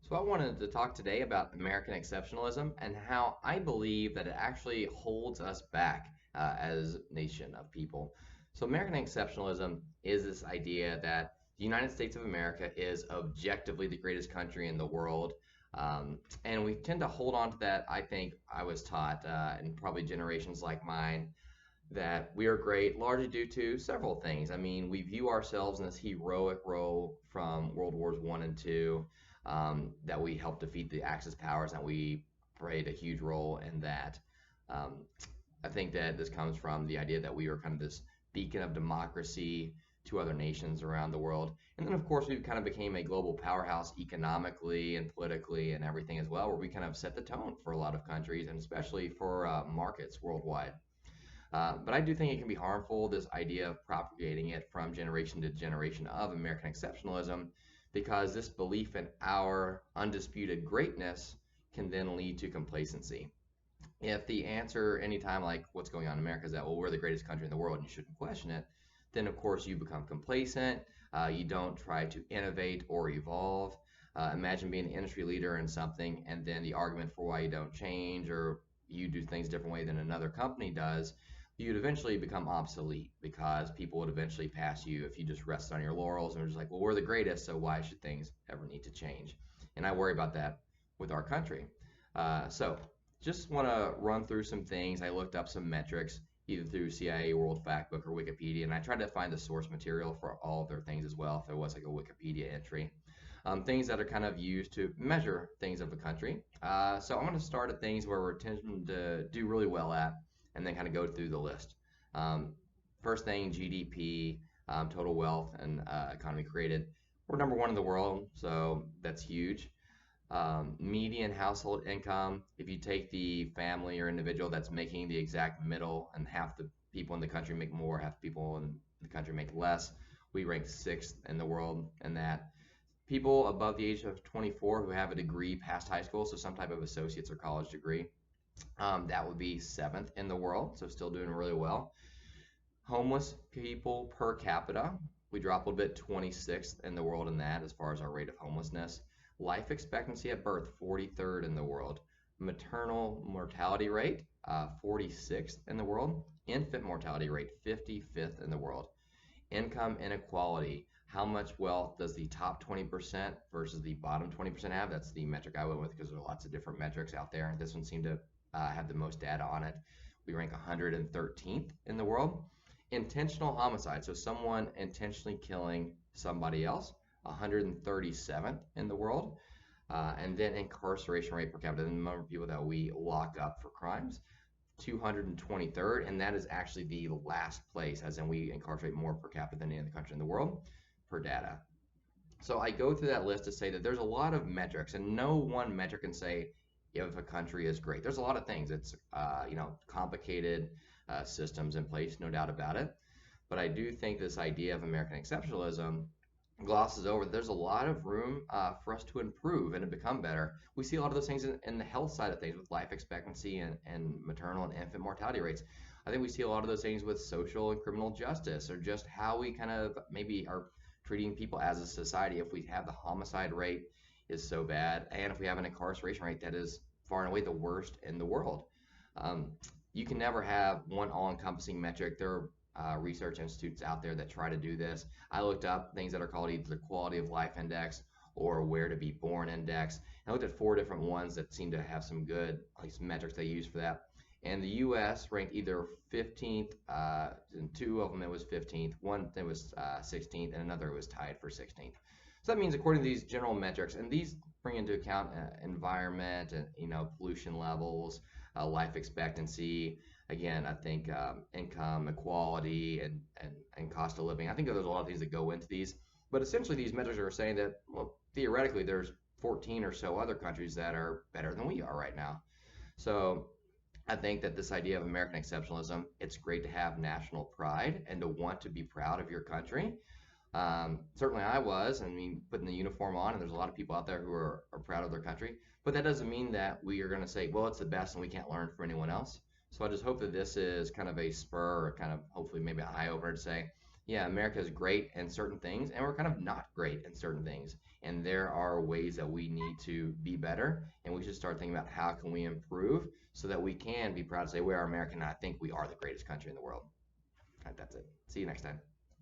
So I wanted to talk today about American exceptionalism and how I believe that it actually holds us back as a nation of people. So American exceptionalism is this idea that the United States of America is objectively the greatest country in the world. And we tend to hold on to that. I think I was taught, and probably generations like mine, that we are great largely due to several things. I mean, we view ourselves in this heroic role from World Wars One and Two, that we helped defeat the Axis powers, and we played a huge role in that. Um, I think that this comes from the idea that we are kind of this beacon of democracy to other nations around the world. And then, of course, we kind of became a global powerhouse economically and politically and everything as well, where we kind of set the tone for a lot of countries and especially for markets worldwide. But I do think it can be harmful, this idea of propagating it from generation to generation of American exceptionalism, because this belief in our undisputed greatness can then lead to complacency. If the answer anytime like what's going on in America is that, well, we're the greatest country in the world and you shouldn't question it, then of course you become complacent. You don't try to innovate or evolve. Imagine being an industry leader in something and then the argument for why you don't change or you do things a different way than another company does, you'd eventually become obsolete because people would eventually pass you if you just rest on your laurels and are just like, well, we're the greatest, so why should things ever need to change? And I worry about that with our country. So just want to run through some things. I looked up some metrics either through CIA World Factbook or Wikipedia, and I tried to find the source material for all of their things as well, if there was like a Wikipedia entry. Things that are kind of used to measure things of a country. So I'm going to start at things where we're tending to do really well at, and then kind of go through the list. Um, First thing, GDP, total wealth and economy created. We're number one in the world, so that's huge. Median household income, if you take the family or individual that's making the exact middle, and half the people in the country make more, half the people in the country make less, we rank sixth in the world in that. People above the age of 24 who have a degree past high school, so some type of associate's or college degree, that would be seventh in the world, so still doing really well. Homeless people per capita, we drop a little bit, 26th in the world in that as far as our rate of homelessness. Life expectancy at birth, 43rd in the world. Maternal mortality rate, 46th in the world. Infant mortality rate, 55th in the world. Income inequality, how much wealth does the top 20% versus the bottom 20% have? That's the metric I went with because there are lots of different metrics out there. This one seemed to have the most data on it. We rank 113th in the world. Intentional homicide, so someone intentionally killing somebody else, 137th in the world. And then incarceration rate per capita, the number of people that we lock up for crimes, 223rd, and that is actually the last place, as in we incarcerate more per capita than any other country in the world per data. So I go through that list to say that there's a lot of metrics, and no one metric can say if a country is great. There's a lot of things. It's complicated systems in place, no doubt about it. But I do think this idea of American exceptionalism glosses over that there's a lot of room for us to improve and to become better. We see a lot of those things in the health side of things with life expectancy and maternal and infant mortality rates. I think we see a lot of those things with social and criminal justice, or just how we kind of maybe are treating people as a society. If we have the homicide rate is so bad, and if we have an incarceration rate that is far and away the worst in the world. You can never have one all-encompassing metric. There are research institutes out there that try to do this. I looked up things that are called either the quality of life index or where to be born index. I looked at 4 different ones that seem to have some good, at least metrics they use for that. And the U.S. ranked either 15th, in 2 of them it was 15th, one it was 16th, and another it was tied for 16th. So that means according to these general metrics, and these bring into account environment and pollution levels, life expectancy. Again, I think income equality and cost of living. I think there's a lot of things that go into these, but essentially these measures are saying that, well, theoretically there's 14 or so other countries that are better than we are right now. So I think that this idea of American exceptionalism, it's great to have national pride and to want to be proud of your country. Certainly I was, I mean, putting the uniform on, and there's a lot of people out there who are proud of their country, but that doesn't mean that we are going to say, well, it's the best and we can't learn from anyone else. So I just hope that this is kind of a spur, or kind of hopefully maybe an eye opener to say, Yeah, America is great in certain things, and we're kind of not great in certain things. And there are ways that we need to be better, and we should start thinking about how can we improve so that we can be proud to say we are American. And I think we are the greatest country in the world. All right, that's it. See you next time.